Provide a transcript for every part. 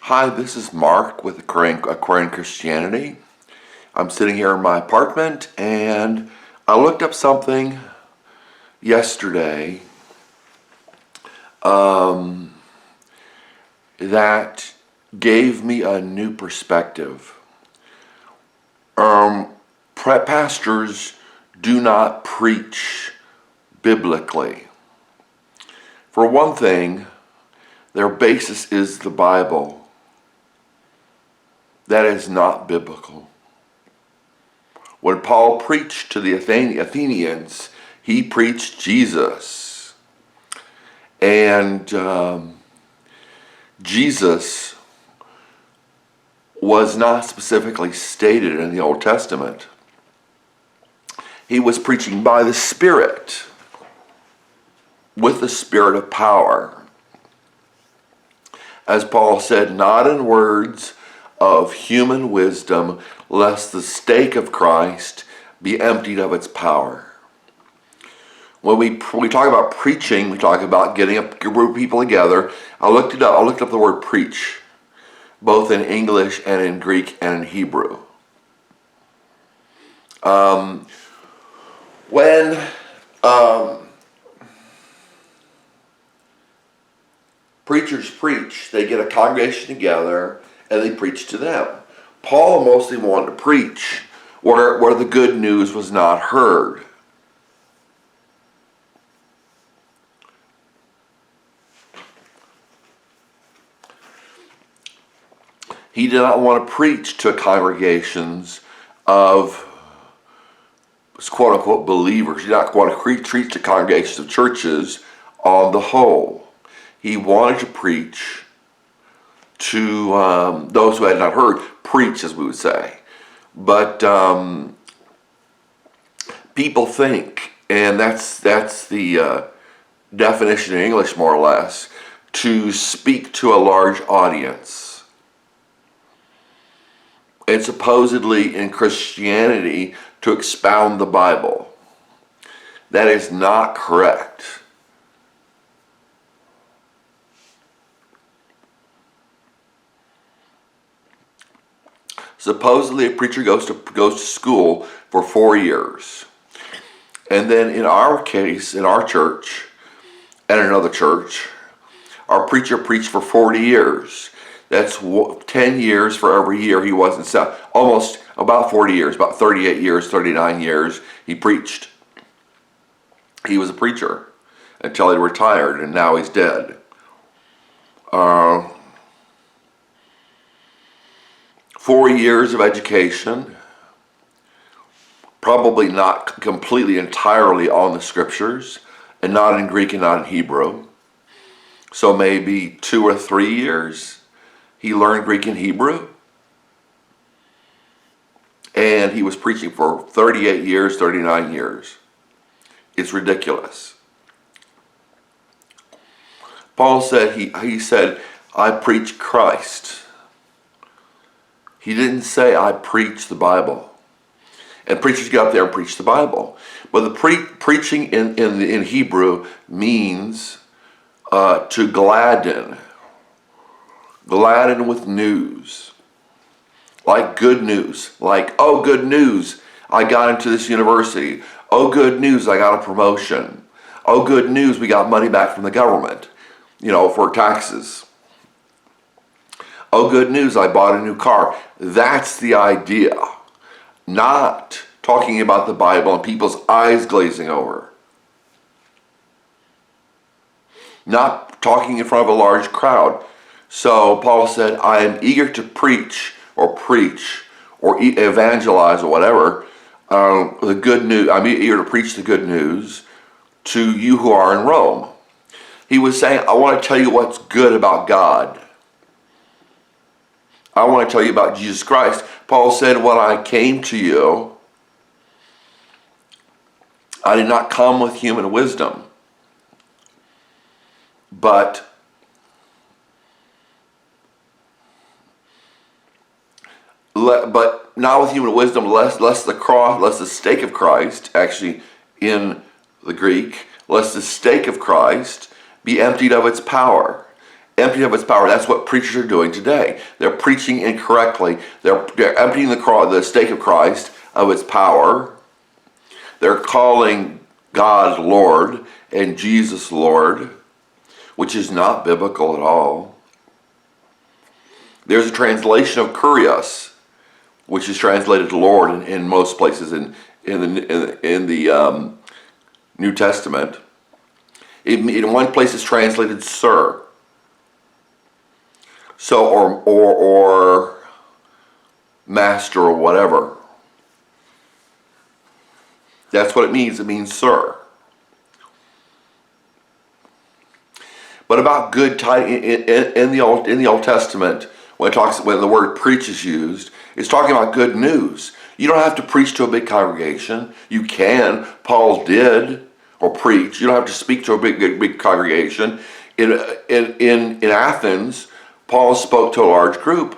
Hi, this is Mark with Aquarian Christianity. I'm sitting here in my apartment and I looked up something yesterday that gave me a new perspective. Pastors do not preach biblically. For one thing, their basis is the Bible. That is not biblical. When Paul preached to the Athenians, he preached Jesus. And Jesus was not specifically stated in the Old Testament. He was preaching by the Spirit, with the Spirit of power. As Paul said, not in words of human wisdom, lest the stake of Christ be emptied of its power. When we talk about preaching, we talk about getting a group of people together. I looked it up. I looked up the word preach, both in English and in Greek and in Hebrew. When preachers preach, they get a congregation together and they preach to them. Paul mostly wanted to preach where the good news was not heard. He did not want to preach to congregations of quote-unquote believers. He did not want to preach to congregations of churches on the whole. He wanted to preach to those who had not heard, preach as we would say. But people think, and that's the definition in English more or less, to speak to a large audience. And supposedly in Christianity to expound the Bible. That is not correct. Supposedly a preacher goes to school for 4 years. And then in our case, in our church and another church, our preacher preached for 40 years. That's 10 years for every year he was in South. Almost about 40 years, about 38 years, 39 years, he preached. He was a preacher until he retired, and now he's dead. 4 years of education, probably not completely entirely on the scriptures, and not in Greek and not in Hebrew. So maybe 2 or 3 years he learned Greek and Hebrew. And he was preaching for 38 years, 39 years. It's ridiculous. Paul said, he said, I preach Christ. He didn't say, I preach the Bible. And preachers get up there and preach the Bible. But the preaching in Hebrew means to gladden. Gladden with news. Like good news. Like, oh, good news, I got into this university. Oh, good news, I got a promotion. Oh, good news, we got money back from the government, for taxes. Oh, good news, I bought a new car. That's the idea. Not talking about the Bible and people's eyes glazing over. Not talking in front of a large crowd. So Paul said, I am eager to preach or evangelize or whatever, the good news. I'm eager to preach the good news to you who are in Rome. He was saying, I want to tell you what's good about God. I want to tell you about Jesus Christ. Paul said, when I came to you, I did not come with human wisdom, but not with human wisdom, lest the stake of Christ, actually in the Greek, lest the stake of Christ be emptied of its power. emptied of its power. That's what preachers are doing today. They're preaching incorrectly. They're emptying the stake of Christ of its power. They're calling God Lord and Jesus Lord, which is not biblical at all. There's a translation of kurios, which is translated Lord in most places in the New Testament. In one place it's translated Sir. So or Master or whatever. That's what it means. It means Sir. But about good in the Old Testament, when the word preach is used, it's talking about good news. You don't have to preach to a big congregation. You can. Paul did, or preach. You don't have to speak to a big congregation. In Athens, Paul spoke to a large group.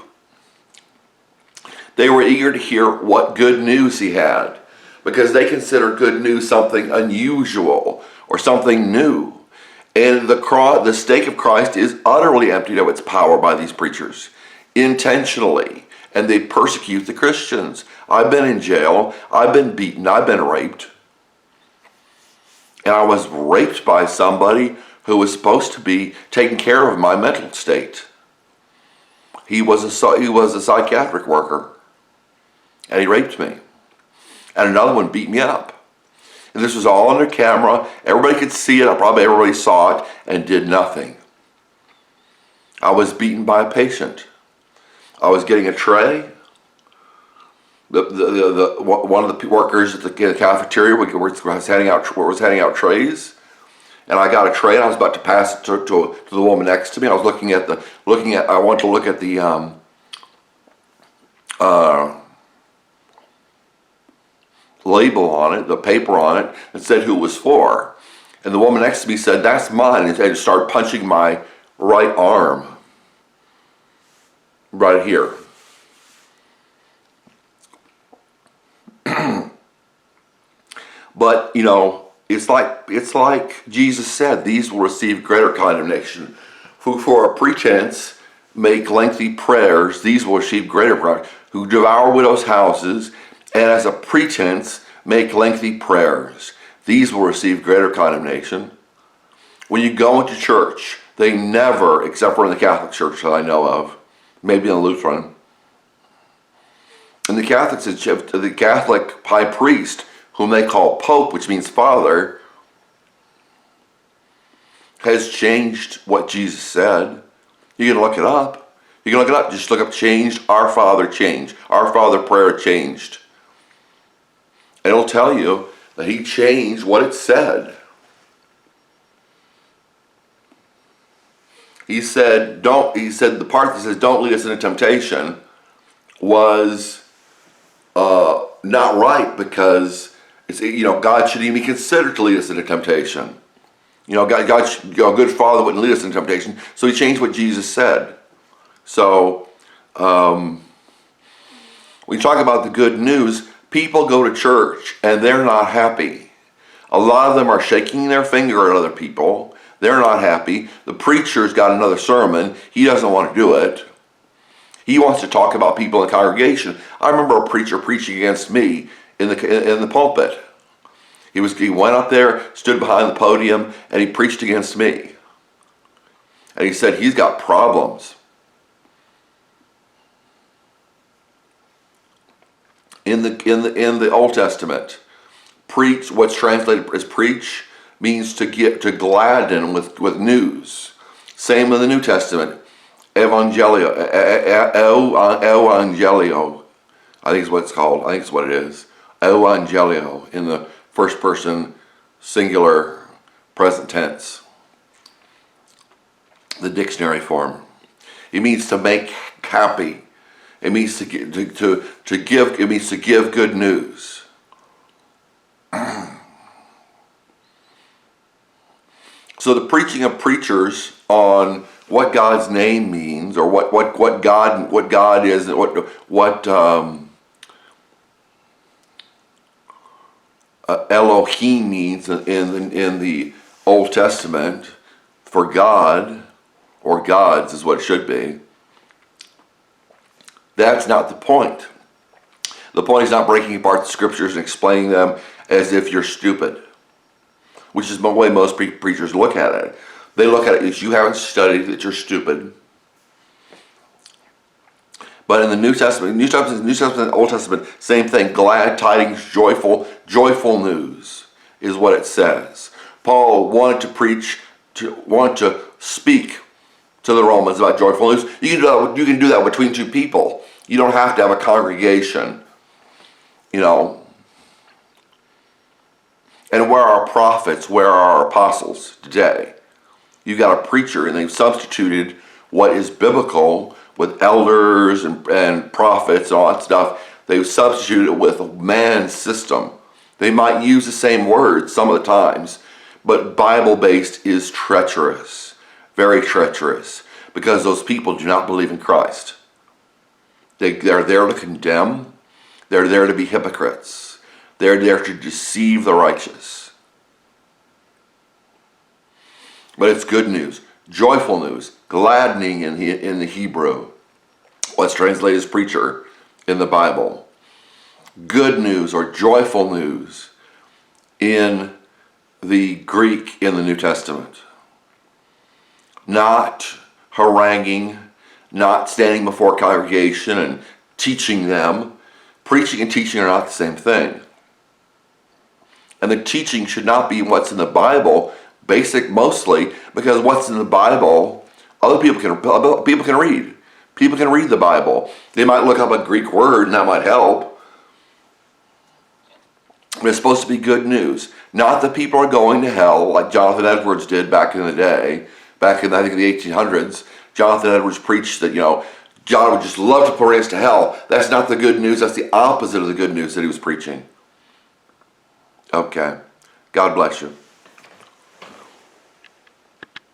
They were eager to hear what good news he had, because they considered good news something unusual or something new. And the stake of Christ is utterly emptied of its power by these preachers, intentionally. And they persecute the Christians. I've been in jail. I've been beaten. I've been raped. And I was raped by somebody who was supposed to be taking care of my mental state. He was a psychiatric worker. And he raped me. And another one beat me up. And this was all under camera. Everybody could see it. Probably everybody saw it and did nothing. I was beaten by a patient. I was getting a tray. One of the workers at the cafeteria was handing out trays, and I got a tray and I was about to pass it to the woman next to me. I was I wanted to look at the label on it, the paper on it, and said who it was for. And the woman next to me said, "That's mine," and they started punching my right arm. Right here. But, it's like Jesus said, these will receive greater condemnation. Who for a pretense make lengthy prayers, these will receive greater prayers. Who devour widows' houses, and as a pretense make lengthy prayers, these will receive greater condemnation. When you go into church, they never, except for in the Catholic Church that I know of, maybe in a Lutheran. And the Catholic high priest, whom they call Pope, which means Father, has changed what Jesus said. You can look it up. Just look up changed, Our Father changed. Our Father prayer changed. And it'll tell you that he changed what it said. He said the part that says don't lead us into temptation was not right, because God shouldn't even be considered to lead us into temptation. God, a good father wouldn't lead us into temptation, so he changed what Jesus said. So when you talk about the good news, people go to church and they're not happy. A lot of them are shaking their finger at other people. They're not happy. The preacher's got another sermon. He doesn't want to do it. He wants to talk about people in the congregation. I remember a preacher preaching against me in the pulpit. He went up there, stood behind the podium, and he preached against me. And he said he's got problems. In the Old Testament, preach, what's translated as preach, means to gladden with news. Same in the New Testament. Evangelio, I think is what it's called. I think it's what it is. Evangelio in the first person singular present tense. The dictionary form. It means to make happy. It means to give. It means to give good news. So the preaching of preachers on what God's name means, or what God is, and what Elohim means in the Old Testament for God, or God's is what it should be. That's not the point. The point is not breaking apart the scriptures and explaining them as if you're stupid, which is the way most preachers look at it. They look at it as you haven't studied, that you're stupid. But in the New Testament, Old Testament, same thing. Glad tidings, joyful news is what it says. Paul wanted to speak to the Romans about joyful news. You can do that between two people. You don't have to have a congregation, And where are our prophets? Where are our apostles today? You've got a preacher, and they've substituted what is biblical with elders and prophets and all that stuff. They've substituted it with a man's system. They might use the same words some of the times, but Bible-based is treacherous, very treacherous, because those people do not believe in Christ. They're there to condemn. They're there to be hypocrites. They're there to deceive the righteous. But it's good news, joyful news, gladdening in the Hebrew. What's translated as preacher in the Bible. Good news or joyful news in the Greek in the New Testament. Not haranguing, not standing before a congregation and teaching them. Preaching and teaching are not the same thing. And the teaching should not be what's in the Bible, basic mostly, because what's in the Bible, other people can read. People can read the Bible. They might look up a Greek word and that might help. But it's supposed to be good news. Not that people are going to hell like Jonathan Edwards did back in the day, back in I think the 1800s. Jonathan Edwards preached that, God would just love to pour us to hell. That's not the good news. That's the opposite of the good news that he was preaching. Okay. God bless you.